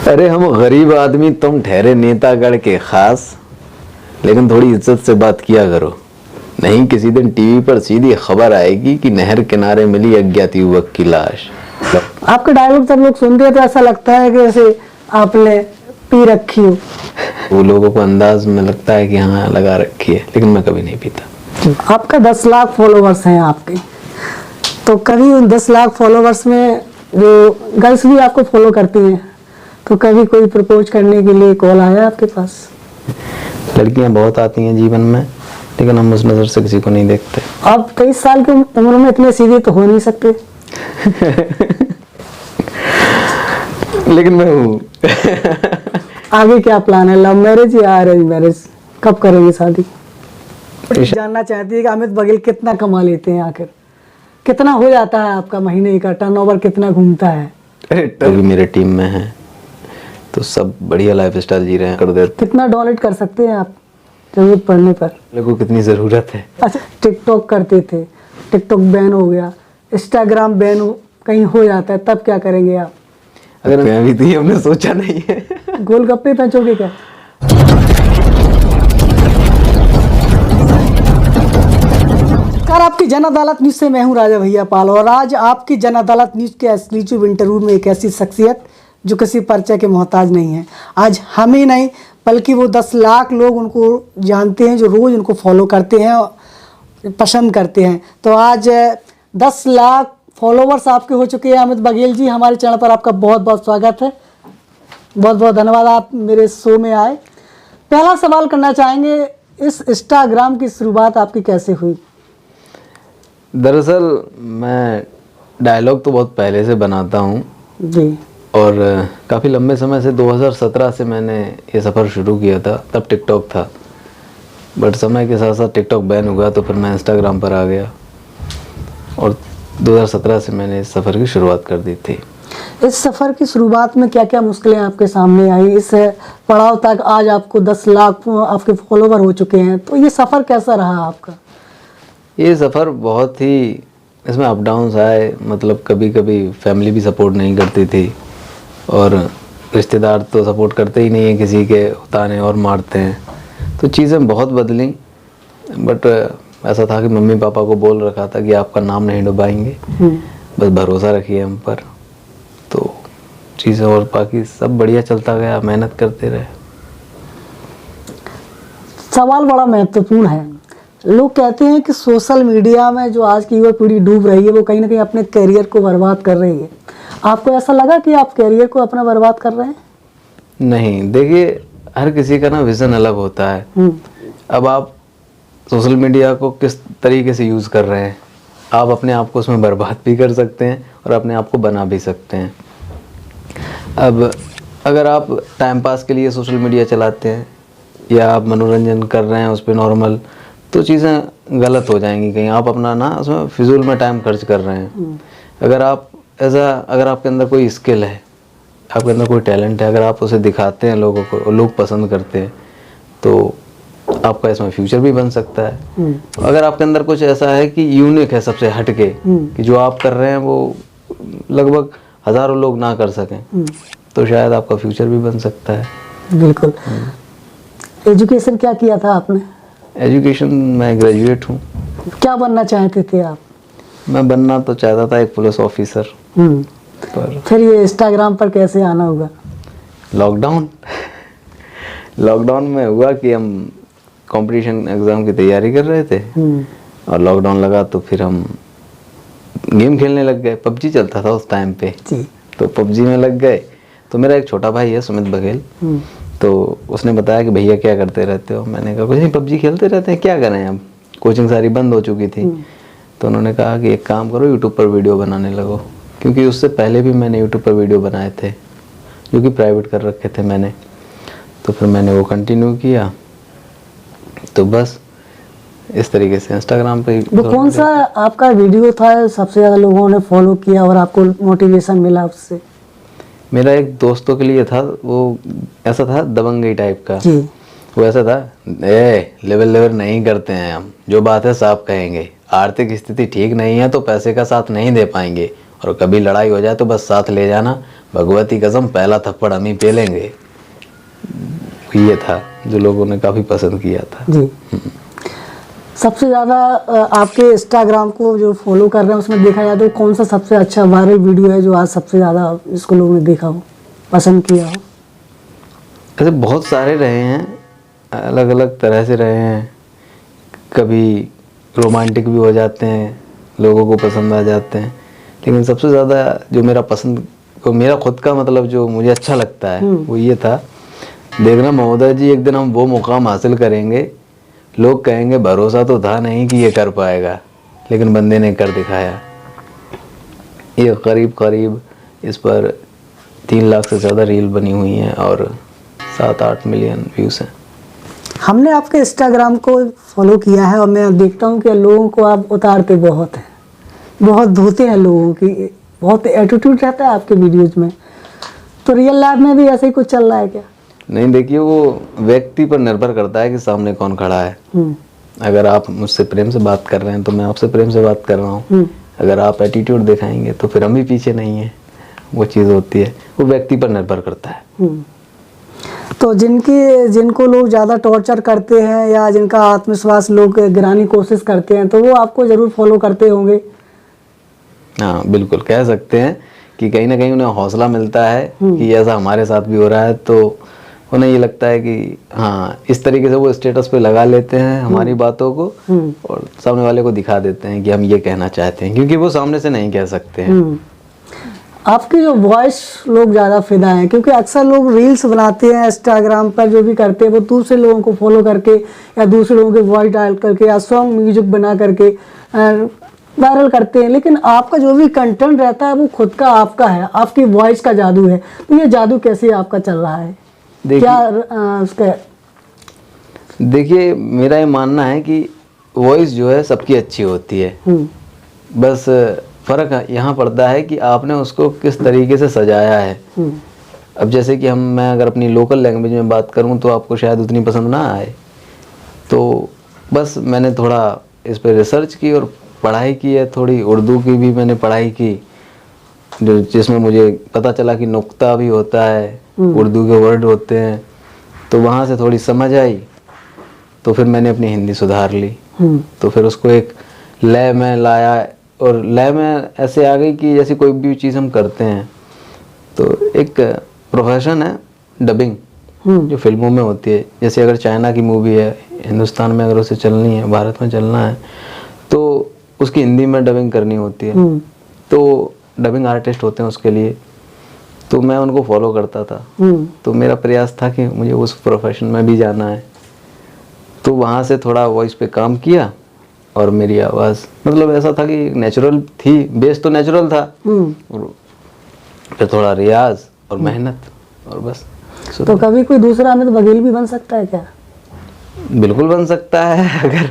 अरे हम गरीब आदमी, तुम ठहरे नेतागढ़ के खास, लेकिन थोड़ी इज्जत से बात किया करो, नहीं किसी दिन टीवी पर सीधी खबर आएगी कि नहर किनारे मिली अज्ञात युवक की लाश। आपके डायलॉग सब लोग सुनते हैं तो ऐसा लगता है कि जैसे आपने पी रखी हो। वो लोगों को अंदाज में लगता है कि हाँ लगा रखी है, लेकिन मैं कभी नहीं पीता। आपका 10 लाख फॉलोवर्स हैं आपके, तो कभी उन 10 लाख फॉलोवर्स में जो गर्ल्स भी आपको फॉलो करती हैं, तो कभी कोई प्रपोज करने के लिए कॉल आया आपके पास? लड़कियां बहुत आती हैं जीवन में, लेकिन हम उस नजर से किसी को नहीं देखते। आप 23 साल की उम्र में इतने सीधे तो हो नहीं सकते। लेकिन मैं हूँ। आगे क्या प्लान है, लव मैरिज या अरेंज मैरिज, कब करेंगे शादी? जानना चाहती है कि अमित बघेल कितना कमा लेते हैं, आखिर कितना हो जाता है आपका महीने का टर्नओवर, कितना घूमता है? अभी मेरे टीम में है तो सब बढ़िया लाइफ स्टाइल जी रहे हैं, कर देते। कितना डोनेट कर सकते हैं आप जरूरत पड़ने पर? लोगों को कितनी जरूरत है। अच्छा, टिकटॉक करते थे, टिकटॉक बैन हो गया, इंस्टाग्राम बैन कहीं हो जाता है, तब क्या करेंगे आप? अगर मैं भी थी, हमने सोचा नहीं है। गोलगप्पे बेचोगे क्या? कार आपकी जन अदालत न्यूज से मैं हूं राजा भैया पाल, और आज आपकी जन अदालत न्यूज के एक्सक्लूसिव इंटरव्यू में एक ऐसी शख्सियत जो किसी परिचय के मोहताज नहीं है। आज हम ही नहीं बल्कि वो 10 लाख लोग उनको जानते हैं, जो रोज उनको फॉलो करते हैं, पसंद करते हैं। तो आज 10 लाख फॉलोवर्स आपके हो चुके हैं। अमित बघेल जी, हमारे चैनल पर आपका बहुत बहुत स्वागत है, बहुत बहुत धन्यवाद आप मेरे शो में आए। पहला सवाल करना चाहेंगे, इस इंस्टाग्राम की शुरुआत आपकी कैसे हुई? दरअसल मैं डायलॉग तो बहुत पहले से बनाता हूँ जी, और काफ़ी लंबे समय से 2017 से मैंने ये सफ़र शुरू किया था। तब टिकटॉक था, बट समय के साथ साथ टिकटॉक बैन हुआ तो फिर मैं इंस्टाग्राम पर आ गया और 2017 से मैंने इस सफ़र की शुरुआत कर दी थी। इस सफ़र की शुरुआत में क्या क्या मुश्किलें आपके सामने आई? इस पड़ाव तक आज आपको 10 लाख आपके फॉलोवर हो चुके हैं, तो ये सफ़र कैसा रहा आपका? ये सफ़र बहुत ही, इसमें अप डाउन्स आए। मतलब कभी कभी फैमिली भी सपोर्ट नहीं करती थी और रिश्तेदार तो सपोर्ट करते ही नहीं है, किसी के ताने और मारते हैं, तो चीज़ें बहुत बदली। बट ऐसा था कि मम्मी पापा को बोल रखा था कि आपका नाम नहीं डुबाएंगे, बस भरोसा रखिए हम पर, तो चीज़ें और बाकी सब बढ़िया चलता गया, मेहनत करते रहे। सवाल बड़ा महत्वपूर्ण है। लोग कहते हैं कि सोशल मीडिया में जो आज की युवा पीढ़ी डूब रही है, वो कहीं ना कहीं अपने करियर को बर्बाद कर रही है। आपको ऐसा लगा कि आप करियर को अपना बर्बाद कर रहे हैं? नहीं, देखिए हर किसी का ना विज़न अलग होता है। अब आप सोशल मीडिया को किस तरीके से यूज़ कर रहे हैं, आप अपने आप को उसमें बर्बाद भी कर सकते हैं और अपने आप को बना भी सकते हैं। अब अगर आप टाइम पास के लिए सोशल मीडिया चलाते हैं या आप मनोरंजन कर रहे हैं उस पर नॉर्मल, तो चीज़ें गलत हो जाएंगी। कहीं आप अपना ना उसमें फिजूल में टाइम खर्च कर रहे हैं। अगर आपके अंदर कोई स्किल है, आपके अंदर कोई टैलेंट है, अगर आप उसे दिखाते हैं लोगों को और लोग पसंद करते हैं, तो आपका इसमें फ्यूचर भी बन सकता है। अगर आपके अंदर कुछ ऐसा है कि यूनिक है, सबसे हटके, कि जो आप कर रहे हैं वो लगभग हज़ारों लोग ना कर सकें, तो शायद आपका फ्यूचर भी बन सकता है। बिल्कुल। एजुकेशन क्या किया था आपने? एजुकेशन, मैं ग्रेजुएट हूँ। क्या बनना चाहते थे आप? मैं बनना तो चाहता था एक पुलिस ऑफिसर, पर फिर ये इंस्टाग्राम पर कैसे आना होगा? लॉकडाउन में हुआ कि हम कंपटीशन एग्ज़ाम की तैयारी कर रहे थे और लॉकडाउन लगा तो फिर हम गेम खेलने लग गए। पबजी चलता था उस टाइम पे जी, तो पबजी में लग गए। तो मेरा एक छोटा भाई है सुमित बघेल, तो उसने बताया कि भैया क्या करते रहते हो? मैंने कहा कुछ नहीं, पबजी खेलते रहते हैं, क्या करें, अब कोचिंग सारी बंद हो चुकी थी। तो उन्होंने कहा कि एक काम करो, यूट्यूब पर वीडियो बनाने लगो, क्योंकि उससे पहले भी मैंने यूट्यूब पर वीडियो बनाए थे जो कि प्राइवेट कर रखे थे मैंने। तो फिर मैंने वो कंटिन्यू किया, तो बस इस तरीके से इंस्टाग्राम पे। वो कौन सा आपका वीडियो था सबसे ज़्यादा लोगों ने फॉलो किया और आपको मोटिवेशन मिला उससे? मेरा एक दोस्तों के लिए था, वो ऐसा था दबंगई टाइप का। वो ऐसा था, लेवल नहीं करते हैं हम, जो बात है साफ कहेंगे, आर्थिक स्थिति ठीक नहीं है तो पैसे का साथ नहीं दे पाएंगे, और कभी लड़ाई हो जाए तो बस साथ ले जाना, भगवती कसम पहला थप्पड़ हम ही पेलेंगे, ये था जो लोगों ने काफ़ी पसंद किया था। जी। सबसे ज़्यादा आपके इंस्टाग्राम को जो फॉलो कर रहे हैं उसमें देखा जाए तो कौन सा सबसे अच्छा वायरल वीडियो है जो आज सबसे ज़्यादा इसको लोगों ने देखा हो, पसंद किया हो? ऐसे बहुत सारे रहे हैं, अलग अलग तरह से रहे हैं। कभी रोमांटिक भी हो जाते हैं, लोगों को पसंद आ जाते हैं, लेकिन सबसे ज़्यादा जो मेरा पसंद, को मेरा खुद का मतलब जो मुझे अच्छा लगता है वो ये था, देखना महोदय जी एक दिन हम वो मुकाम हासिल करेंगे, लोग कहेंगे भरोसा तो था नहीं कि ये कर पाएगा, लेकिन बंदे ने कर दिखाया। ये करीब करीब इस पर 3 लाख से ज़्यादा रील बनी हुई हैं और 7-8 मिलियन व्यूज़ हैं। हमने आपके इंस्टाग्राम को फॉलो किया है और मैं देखता हूँ कि लोगों को आप उतारते बहुत हैं, बहुत धोते हैं लोगों की, बहुत एटीट्यूड रहता है आपके वीडियोज में। तो रियल लाइफ में भी ऐसे ही कुछ चल रहा है क्या? नहीं, देखिए वो व्यक्ति पर निर्भर करता है कि सामने कौन खड़ा है। अगर आप मुझसे प्रेम से बात कर रहे हैं तो मैं आपसे प्रेम से बात कर रहा हूँ। अगर आप एटीट्यूड दिखाएंगे तो फिर हम भी पीछे नहीं हैं। वो चीज़ होती है, वो व्यक्ति पर निर्भर करता है। तो जिनको लोग ज़्यादा टॉर्चर करते हैं या जिनका आत्मविश्वास लोग गिराने की कोशिश करते हैं तो वो आपको ज़रूर फॉलो करते होंगे। हाँ बिल्कुल, कह सकते हैं कि कहीं ना कहीं उन्हें हौसला मिलता है कि ऐसा हमारे साथ भी हो रहा है, तो उन्हें ये लगता है कि हाँ इस तरीके से वो स्टेटस पे लगा लेते हैं हमारी बातों को और सामने वाले को दिखा देते हैं कि हम ये कहना चाहते हैं, क्योंकि वो सामने से नहीं कह सकते हैं। आपकी जो वॉइस लोग ज़्यादा फिदा हैं, क्योंकि अक्सर लोग रील्स बनाते हैं इंस्टाग्राम पर, जो भी करते हैं वो दूसरे लोगों को फॉलो करके या दूसरे लोगों के वॉइस डाल करके या सॉन्ग म्यूजिक बना करके वायरल करते हैं, लेकिन आपका जो भी कंटेंट रहता है वो खुद का आपका है, आपकी वॉइस का जादू है। तो ये जादू कैसे आपका चल रहा है, क्या उसका? देखिए मेरा ये मानना है कि वॉइस जो है सबकी अच्छी होती है, बस फ़र्क यहाँ पड़ता है कि आपने उसको किस तरीके से सजाया है। अब जैसे कि मैं अगर अपनी लोकल लैंग्वेज में बात करूँ तो आपको शायद उतनी पसंद ना आए, तो बस मैंने थोड़ा इस पर रिसर्च की और पढ़ाई की है, थोड़ी उर्दू की भी मैंने पढ़ाई की, जिसमें मुझे पता चला कि नुक्ता भी होता है, उर्दू के वर्ड होते हैं, तो वहाँ से थोड़ी समझ आई, तो फिर मैंने अपनी हिंदी सुधार ली। तो फिर उसको एक लय में लाया और लय में ऐसे आ गई कि जैसे कोई भी चीज़ हम करते हैं तो एक प्रोफेशन है डबिंग, जो फिल्मों में होती है। जैसे अगर चाइना की मूवी है, हिंदुस्तान में अगर उसे चलनी है, भारत में चलना है, तो उसकी हिंदी में डबिंग करनी होती है, तो डबिंग आर्टिस्ट होते हैं उसके लिए, तो मैं उनको फॉलो करता था। तो मेरा प्रयास था कि मुझे उस प्रोफेशन में भी जाना है, तो वहाँ से थोड़ा वॉइस पे काम किया और मेरी आवाज़ मतलब ऐसा था कि नेचुरल थी, बेस तो नेचुरल था, और फिर थोड़ा रियाज और मेहनत और बस। तो कभी कोई दूसरा अमित बघेल भी बन सकता है क्या? बिल्कुल बन सकता है अगर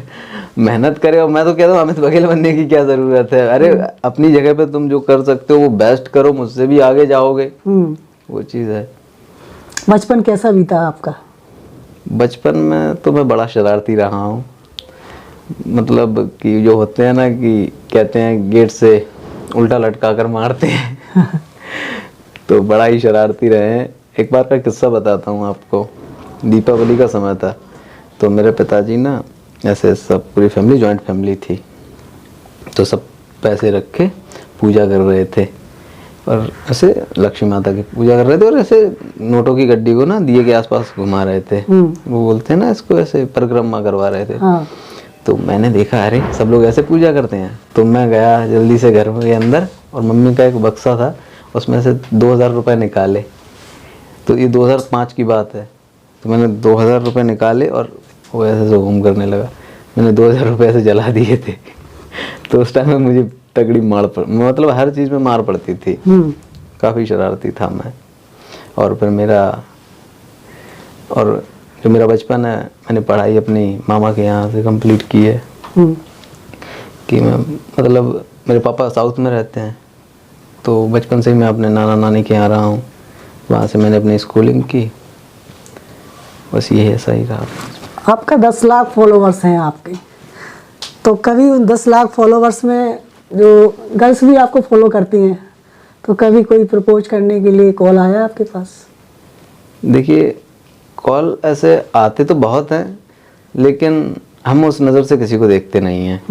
मेहनत करे, और मैं तो कहता हूँ अमित बघेल बनने की क्या ज़रूरत है। अरे अपनी जगह पे तुम जो कर सकते हो वो बेस्ट करो, मुझसे भी आगे जाओगे, वो चीज़ है। बचपन कैसा बीता आपका? बचपन में तो मैं बड़ा शरारती रहा हूँ, मतलब कि जो होते हैं ना कि कहते हैं गेट से उल्टा लटका कर मारते हैं तो बड़ा ही शरारती रहे हैं। एक बार का किस्सा बताता हूँ आपको। दीपावली का समय था, तो मेरे पिताजी ना ऐसे सब पूरी फैमिली, जॉइंट फैमिली थी, तो सब पैसे रख के पूजा कर रहे थे और ऐसे लक्ष्मी माता की पूजा कर रहे थे और ऐसे नोटों की गड्डी को ना दिए के आसपास घुमा रहे थे। वो बोलते हैं ना इसको, ऐसे परिक्रमा करवा रहे थे। तो मैंने देखा अरे सब लोग ऐसे पूजा करते हैं, तो मैं गया जल्दी से घर के अंदर और मम्मी का एक बक्सा था, उसमें से 2000 रुपये निकाले। तो ये 2005 की बात है, तो मैंने 2000 रुपये निकाले और वो ऐसे से घूम करने लगा। मैंने 2000 रुपये ऐसे जला दिए थे तो उस टाइम में मुझे तगड़ी मतलब हर चीज़ में मार पड़ती थी। काफ़ी शरारती था मैं। और फिर जो मेरा बचपन है, मैंने पढ़ाई अपनी मामा के यहाँ से कंप्लीट की है। कि मैं मतलब मेरे पापा साउथ में रहते हैं, तो बचपन से ही मैं अपने नाना नानी के यहाँ रहा हूँ, वहाँ से मैंने अपनी स्कूलिंग की। बस ये है, सही रहा। आपका 10 लाख फॉलोवर्स हैं आपके, तो कभी उन 10 लाख फॉलोवर्स में जो गर्ल्स भी आपको फॉलो करती हैं, तो कभी कोई प्रपोज करने के लिए कॉल आया आपके पास? देखिए, कॉल ऐसे आते तो बहुत हैं, लेकिन हम उस नज़र से किसी को देखते नहीं हैं,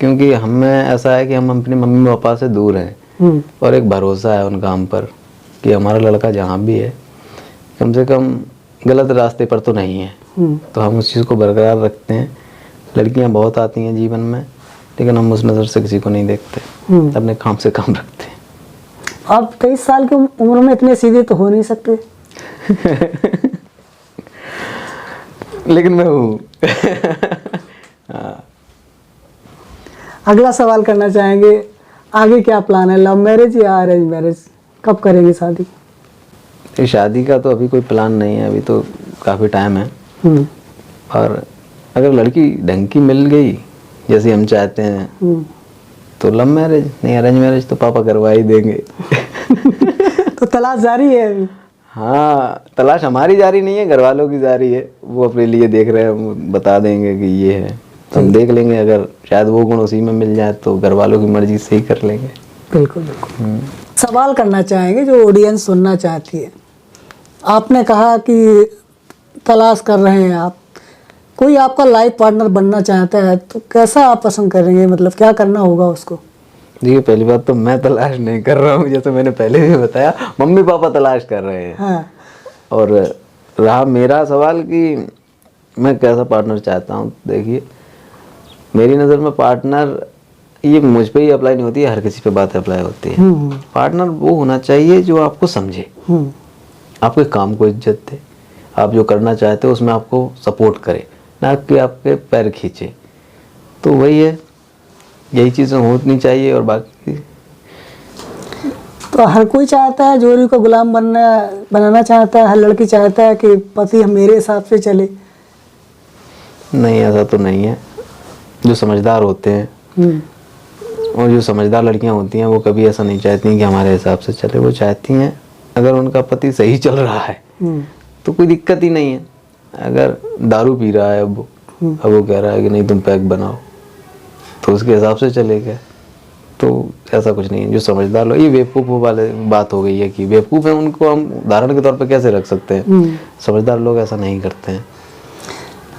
क्योंकि हमें ऐसा है कि हम अपने मम्मी पापा से दूर हैं और एक भरोसा है उनका हम पर कि हमारा लड़का जहाँ भी है कम से कम गलत रास्ते पर तो नहीं है। तो हम उस चीज़ को बरकरार रखते हैं। लड़कियाँ बहुत आती हैं जीवन में, लेकिन हम उस नज़र से किसी को नहीं देखते, अपने काम से काम रखते हैं। आप 23 साल की उम्र में इतने सीधे तो हो नहीं सकते। लेकिन मैं हूँ। अगला सवाल करना चाहेंगे, आगे क्या प्लान है? लव मैरिज या अरेंज मैरिज? कब करेंगे शादी? ये शादी का तो अभी कोई प्लान नहीं है, अभी तो काफ़ी टाइम है। और अगर लड़की ढंग की मिल गई जैसे हम चाहते हैं तो लव मैरिज, नहीं अरेंज मैरिज तो पापा करवा ही देंगे। तो तलाश जारी है अभी? हाँ, तलाश हमारी जारी नहीं है, घर वालों की जारी है। वो अपने लिए देख रहे हैं, वो बता देंगे कि ये है, तो हम देख लेंगे। अगर शायद वो गुण उसी में मिल जाए तो घर वालों की मर्जी से ही कर लेंगे। बिल्कुल बिल्कुल। सवाल करना चाहेंगे जो ऑडियंस सुनना चाहती है। आपने कहा कि तलाश कर रहे हैं आप, कोई आपका लाइफ पार्टनर बनना चाहता है तो कैसा आप पसंद करेंगे, मतलब क्या करना होगा उसको? देखिए, पहली बात तो मैं तलाश नहीं कर रहा हूँ, जैसे मैंने पहले भी बताया, मम्मी पापा तलाश कर रहे हैं। हाँ। और रहा मेरा सवाल कि मैं कैसा पार्टनर चाहता हूँ, देखिए मेरी नज़र में पार्टनर ये मुझ पे ही अप्लाई नहीं होती है, हर किसी पे बात अप्लाई होती है। पार्टनर वो होना चाहिए जो आपको समझे, आपके काम को इज्जत दे, आप जो करना चाहते हो उसमें आपको सपोर्ट करे, ना कि आपके पैर खींचे। तो वही है, यही चीज़ें होनी चाहिए। और बाकी तो हर कोई चाहता है, जोड़ी को गुलाम बनाना चाहता है, हर लड़की चाहता है कि पति मेरे हिसाब से चले। नहीं, ऐसा तो नहीं है। जो समझदार होते हैं और जो समझदार लड़कियां होती हैं वो कभी ऐसा नहीं चाहती कि हमारे हिसाब से चले। वो चाहती हैं अगर उनका पति सही चल रहा है तो कोई दिक्कत ही नहीं है। अगर दारू पी रहा है अब वो कह रहा है कि नहीं तुम पैक बनाओ, तो उसके हिसाब से चलेगा। तो ऐसा कुछ नहीं है। जो समझदार लोग, ये बेवकूफ़ वाले बात हो गई है कि बेवकूफ़ है उनको हम उदाहरण के तौर पर कैसे रख सकते हैं। समझदार लोग ऐसा नहीं करते हैं।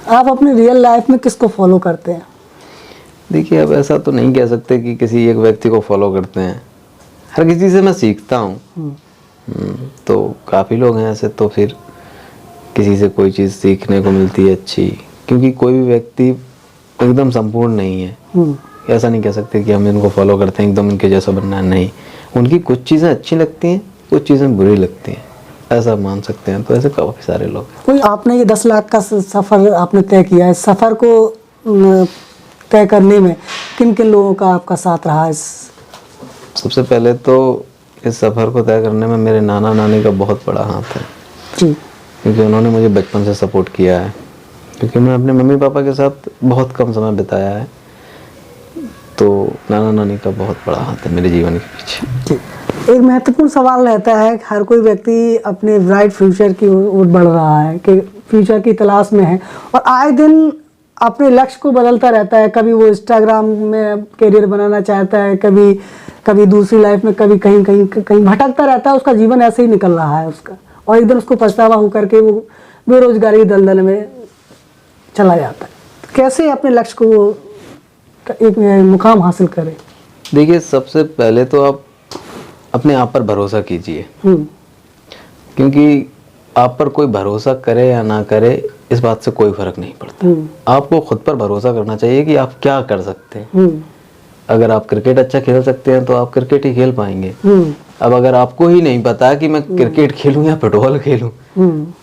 आप अपनी रियल लाइफ में किसको फॉलो करते हैं? देखिए, अब ऐसा तो नहीं कह सकते कि किसी एक व्यक्ति को फॉलो करते हैं, हर किसी से मैं सीखता हूँ। तो काफ़ी लोग हैं ऐसे, तो फिर किसी से कोई चीज़ सीखने को मिलती है अच्छी, क्योंकि कोई भी व्यक्ति एकदम संपूर्ण नहीं है। ऐसा नहीं कह सकते कि हम इनको फॉलो करते हैं एकदम इनके जैसा बनना है, नहीं। उनकी कुछ चीज़ें अच्छी लगती हैं, कुछ चीज़ें बुरी लगती हैं, ऐसा मान सकते हैं। तो ऐसे काफ़ी सारे लोग हैं। कोई आपने ये 10 लाख का सफ़र आपने तय किया है, सफ़र को तय करने में किन किन लोगों का आपका साथ रहा है? सबसे पहले तो इस सफ़र को तय करने में मेरे नाना नानी का बहुत बड़ा हाथ है जी, क्योंकि उन्होंने मुझे बचपन से सपोर्ट किया है, क्योंकि मैं अपने मम्मी पापा के साथ बहुत कम समय बिताया है। तो नाना नानी का बहुत बड़ा हाथ है मेरे जीवन के पीछे। जी। एक महत्वपूर्ण सवाल रहता है, हर कोई व्यक्ति अपने ब्राइट फ्यूचर की ओर बढ़ रहा है, कि फ्यूचर की तलाश में है और आए दिन अपने लक्ष्य को बदलता रहता है। कभी वो इंस्टाग्राम में करियर बनाना चाहता है, कभी दूसरी लाइफ में, कभी कहीं भटकता रहता है। उसका जीवन ऐसे ही निकल रहा है उसका, और एकदम उसको पछतावा होकर के वो बेरोजगारी के दलदल में चला जाता है। कैसे अपने लक्ष्य को एक मुकाम हासिल करें? देखिए, सबसे पहले तो आप अपने आप पर भरोसा कीजिए, क्योंकि आप पर कोई भरोसा करे या ना करे इस बात से कोई फर्क नहीं पड़ता। आपको खुद पर भरोसा करना चाहिए कि आप क्या कर सकते हैं। अगर आप क्रिकेट अच्छा खेल सकते हैं तो आप क्रिकेट ही खेल पाएंगे। अब अगर आपको ही नहीं पता कि मैं क्रिकेट खेलूं या फुटबॉल खेलूं,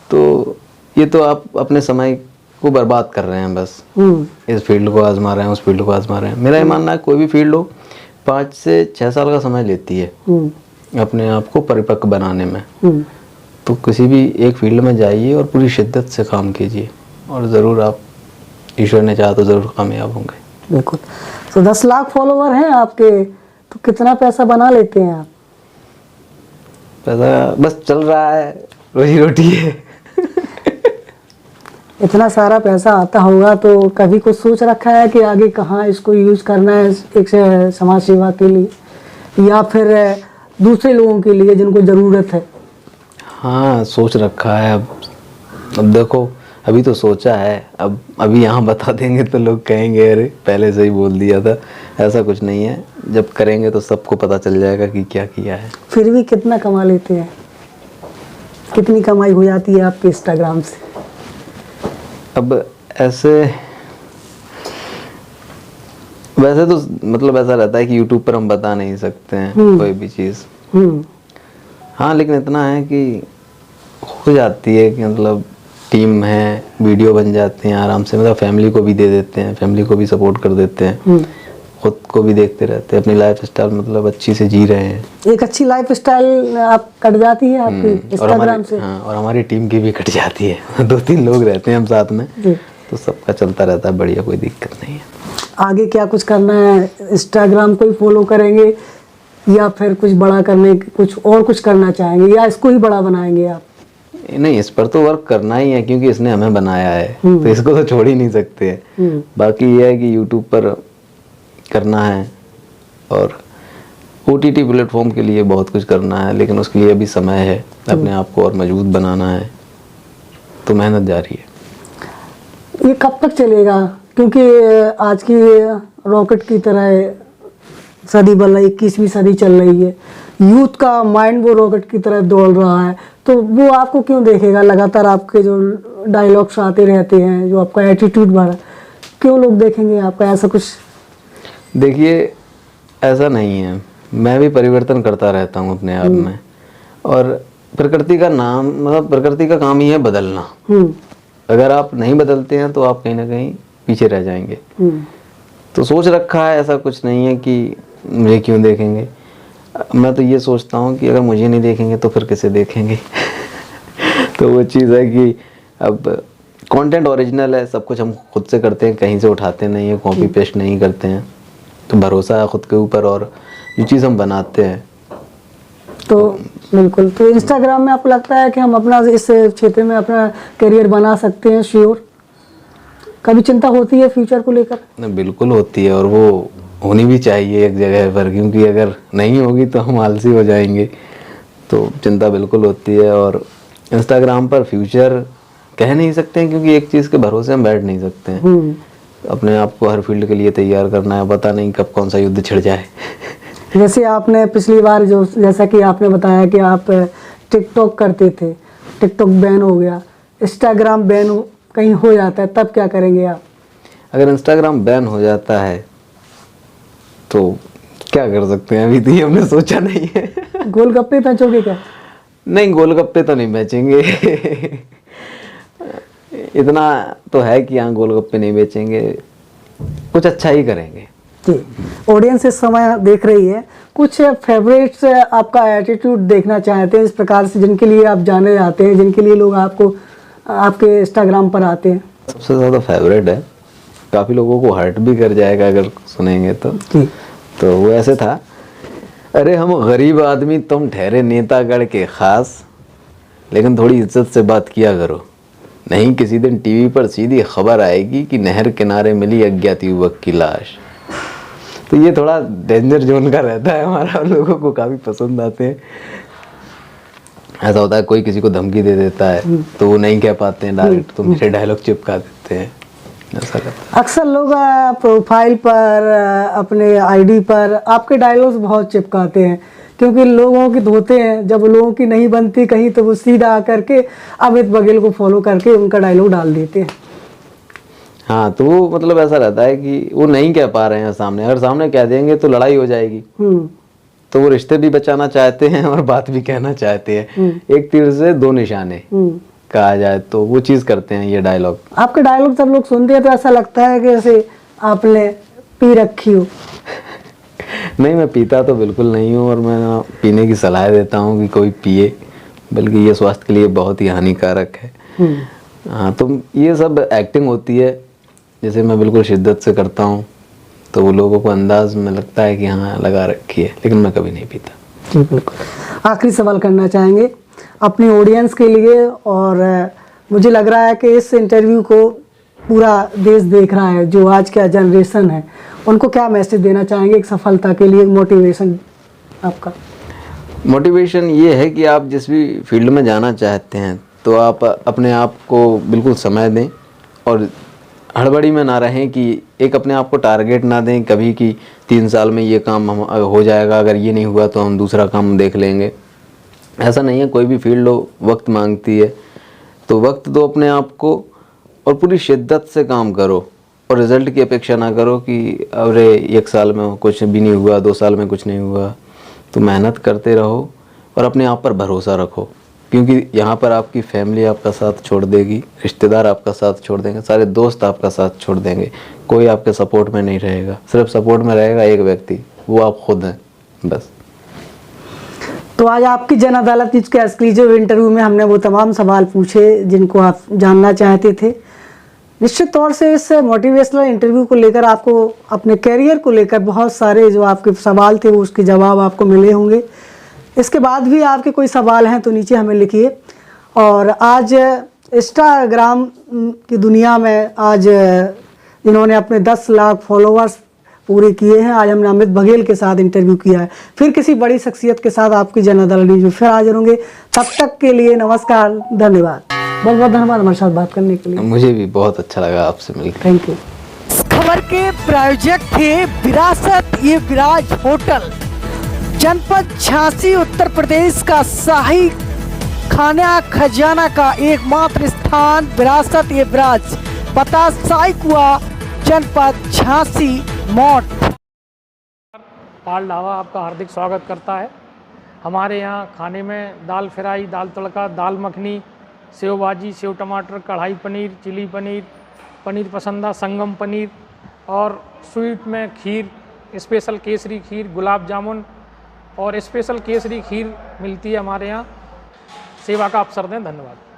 तो ये तो आप अपने समय को बर्बाद कर रहे हैं। बस इस फील्ड को आजमा रहे हैं, उस फील्ड को आजमा रहे हैं। मेरा ये मानना है कोई भी फील्ड हो 5 से 6 साल का समय लेती है अपने आप को परिपक्व बनाने में। तो किसी भी एक फील्ड में जाइए और पूरी शिद्दत से काम कीजिए और ज़रूर आप, ईश्वर ने चाहा तो ज़रूर कामयाब होंगे। बिल्कुल। तो 10 लाख फॉलोवर हैं आपके, तो कितना पैसा बना लेते हैं आप? पैसा बस चल रहा है, रोजी रोटी है। इतना सारा पैसा आता होगा तो कभी कुछ सोच रखा है कि आगे कहाँ इसको यूज़ करना है एक समाज सेवा के लिए, या फिर दूसरे लोगों के लिए जिनको ज़रूरत है? हाँ, सोच रखा है। अब देखो, अभी तो सोचा है, अब अभी यहाँ बता देंगे तो लोग कहेंगे अरे पहले से ही बोल दिया था। ऐसा कुछ नहीं है, जब करेंगे तो सबको पता चल जाएगा कि क्या किया है। फिर भी कितना कमा लेते हैं? कितनी कमाई हो जाती है आपके इंस्टाग्राम से? अब ऐसे वैसे तो मतलब ऐसा रहता है कि यूट्यूब पर हम बता नहीं सकते हैं कोई भी चीज़। हाँ, लेकिन इतना है कि हो जाती है कि मतलब टीम है, वीडियो बन जाते हैं आराम से, मतलब फैमिली को भी दे देते हैं, फैमिली को भी सपोर्ट कर देते हैं, खुद को भी देखते रहते हैं, अपनी लाइफ स्टाइल मतलब अच्छी से जी रहे हैं। एक अच्छी लाइफ स्टाइल आप कट जाती है आपकी इंस्टाग्राम से? हाँ, और हमारी टीम की भी कट जाती है। 2-3 लोग रहते हैं हम साथ में, तो सबका चलता रहता है बढ़िया, कोई दिक्कत नहीं है। आगे क्या कुछ करना है? इंस्टाग्राम को ही फॉलो करेंगे या फिर कुछ बड़ा करने, कुछ और कुछ करना चाहेंगे, या इसको ही बड़ा बनाएंगे आप? नहीं, इस पर तो वर्क करना ही है क्योंकि इसने हमें बनाया है, तो इसको तो छोड़ ही नहीं सकते हैं। बाकी ये है कि यूट्यूब पर करना है और OTT प्लेटफॉर्म के लिए बहुत कुछ करना है, लेकिन उसके लिए अभी समय है, अपने आप को और मजबूत बनाना है, तो मेहनत जारी है। ये कब तक चलेगा? क्योंकि आज की रॉकेट की तरह सदी बदल रही, 21वीं सदी चल रही है, यूथ का माइंड वो रॉकेट की तरह दौड़ रहा है, तो वो आपको क्यों देखेगा? लगातार आपके जो डायलॉग्स आते रहते हैं, जो आपका एटीट्यूड बढ़ा, क्यों लोग देखेंगे आपका? ऐसा कुछ देखिए, ऐसा नहीं है, मैं भी परिवर्तन करता रहता हूँ अपने आप में, और प्रकृति का नाम मतलब प्रकृति का काम ही है बदलना। अगर आप नहीं बदलते हैं तो आप कहीं ना कहीं पीछे रह जाएंगे। तो सोच रखा है, ऐसा कुछ नहीं है कि मुझे क्यों देखेंगे। मैं तो ये सोचता हूँ कि अगर मुझे नहीं देखेंगे तो फिर किसे देखेंगे। तो वो चीज़ है कि अब कंटेंट ओरिजिनल है, सब कुछ हम खुद से करते हैं, कहीं से उठाते नहीं है, कॉपी पेस्ट नहीं करते हैं, तो भरोसा है खुद के ऊपर, और जो चीज़ हम बनाते हैं तो बिल्कुल। तो इंस्टाग्राम में आपको लगता है कि हम अपना इस क्षेत्र में अपना करियर बना सकते हैं? श्योर? कभी चिंता होती है फ्यूचर को लेकर? बिल्कुल होती है, और वो होनी भी चाहिए एक जगह पर, क्योंकि अगर नहीं होगी तो हम आलसी हो जाएंगे। तो चिंता बिल्कुल होती है, और इंस्टाग्राम पर फ्यूचर कह नहीं सकते हैं क्योंकि एक चीज़ के भरोसे हम बैठ नहीं सकते हैं। अपने आप को हर फील्ड के लिए तैयार करना है, पता नहीं कब कौन सा युद्ध छिड़ जाए। जैसे आपने पिछली बार जैसा कि आपने बताया कि आप टिकटॉक करते थे, टिकटॉक बैन हो गया, इंस्टाग्राम बैन कहीं हो जाता है, तब क्या करेंगे आप? अगर इंस्टाग्राम बैन हो जाता है तो क्या कर सकते हैं, अभी तो ये हमने सोचा नहीं है। गोलगप्पे बेचोगे क्या? नहीं, गोलगप्पे तो नहीं बेचेंगे। इतना तो है कि यहाँ गोलगप्पे नहीं बेचेंगे, कुछ अच्छा ही करेंगे। जी, ऑडियंस इस समय देख रही है, कुछ फेवरेट्स आपका एटीट्यूड देखना चाहते हैं इस प्रकार से, जिनके लिए आप जाने जाते हैं, जिनके लिए लोग आपको आपके इंस्टाग्राम पर आते हैं? सबसे ज़्यादा फेवरेट है, काफ़ी लोगों को हर्ट भी कर जाएगा अगर सुनेंगे तो वो ऐसे था, अरे हम गरीब आदमी, तुम ठहरे नेतागढ़ के खास, लेकिन थोड़ी इज्जत से बात किया करो, नहीं किसी दिन टीवी पर सीधी खबर आएगी कि नहर किनारे मिली अज्ञात युवक की लाश। तो ये थोड़ा डेंजर जोन का रहता है हमारा, लोगों को काफ़ी पसंद आते हैं। ऐसा होता है कोई किसी को धमकी दे देता है तो वो नहीं कह पाते हैं डायरेक्ट, तो मेरे डायलॉग चिपका देते हैं, ऐसा करता है। अक्सर लोग प्रोफाइल पर, अपने आईडी पर आपके डायलॉग्स बहुत चिपकाते हैं, क्योंकि लोगों की धोते हैं, जब लोगों की नहीं बनती कहीं तो वो सीधा आकर के अमित बघेल को फॉलो करके उनका डायलॉग डाल देते हैं। हाँ, तो वो मतलब ऐसा रहता है कि वो नहीं कह पा रहे हैं सामने, अगर सामने कह देंगे तो लड़ाई हो जाएगी, तो वो रिश्ते भी बचाना चाहते हैं और बात भी कहना चाहते हैं, एक तीर से दो निशाने कहा जाए, तो वो चीज़ करते हैं ये डायलॉग। आपके डायलॉग जब लोग सुनते हैं तो ऐसा लगता है कि जैसे आपने पी रखी हो। नहीं, मैं पीता तो बिल्कुल नहीं हूँ, और मैं पीने की सलाह देता हूँ कि कोई पिए, बल्कि ये स्वास्थ्य के लिए बहुत ही हानिकारक है। हाँ, तो ये सब एक्टिंग होती है, जैसे मैं बिल्कुल शिद्दत से करता हूँ, तो वो लोगों को अंदाज में लगता है कि हाँ लगा रखी है, लेकिन मैं कभी नहीं पीता। जी बिल्कुल। आखिरी सवाल करना चाहेंगे अपनी ऑडियंस के लिए, और मुझे लग रहा है कि इस इंटरव्यू को पूरा देश देख रहा है, जो आज का जनरेशन है, उनको क्या मैसेज देना चाहेंगे एक सफलता के लिए, मोटिवेशन आपका? मोटिवेशन ये है कि आप जिस भी फील्ड में जाना चाहते हैं तो आप अपने आप को बिल्कुल समय दें और हड़बड़ी में ना रहें कि एक अपने आप को टारगेट ना दें कभी कि 3 साल में ये काम हम हो जाएगा, अगर ये नहीं हुआ तो हम दूसरा काम देख लेंगे। ऐसा नहीं है, कोई भी फील्ड हो वक्त मांगती है, तो वक्त दो अपने आप को और पूरी शिद्दत से काम करो और रिज़ल्ट की अपेक्षा ना करो कि अरे 1 साल में कुछ भी नहीं हुआ, 2 साल में कुछ नहीं हुआ। तो मेहनत करते रहो और अपने आप पर भरोसा रखो, क्योंकि यहाँ पर आपकी फैमिली आपका साथ छोड़ देगी, रिश्तेदार आपका साथ छोड़ देंगे, सारे दोस्त आपका साथ छोड़ देंगे, कोई आपके सपोर्ट में नहीं रहेगा। सिर्फ सपोर्ट में रहेगा एक व्यक्ति, वो आप खुद हैं बस। तो आज आपकी जन अदालत न्यूज़ के एक्सक्लूसिव इंटरव्यू में हमने वो तमाम सवाल पूछे जिनको आप जानना चाहते थे। निश्चित तौर से इस मोटिवेशनल इंटरव्यू को लेकर आपको अपने कैरियर को लेकर बहुत सारे जो आपके सवाल थे वो उसके जवाब आपको मिले होंगे। इसके बाद भी आपके कोई सवाल हैं तो नीचे हमें लिखिए। और आज इंस्टाग्राम की दुनिया में आज जिन्होंने अपने 10 लाख फॉलोअर्स पूरे किए हैं, आज हमने अमित बघेल के साथ इंटरव्यू किया है। फिर किसी बड़ी शख्सियत के साथ आपकी जन अदालत न्यूज़ में फिर हाजिर होंगे। तब तक के लिए नमस्कार, धन्यवाद। बहुत बहुत धन्यवाद हमारे साथ बात करने के लिए। मुझे भी बहुत अच्छा लगा आपसे मिलकर। Thank you. खबर के प्रायोजक थे विरासत ये विराज होटल, जनपद झांसी उत्तर प्रदेश का शाही खाना खजाना का एकमात्र स्थान विरासत ये विराज, पता शाही कुआ, जनपद झांसी मोट। पाल ढाबा आपका हार्दिक स्वागत करता है। हमारे यहाँ खाने में दाल फ्राई, दाल तड़का, दाल मखनी, सेव भाजी, सेव टमाटर, कढ़ाई पनीर, चिली पनीर, पनीर पसंदा, संगम पनीर और स्वीट में खीर, स्पेशल केसरी खीर, गुलाब जामुन और स्पेशल केसरी खीर मिलती है हमारे यहाँ। सेवा का अवसर दें। धन्यवाद।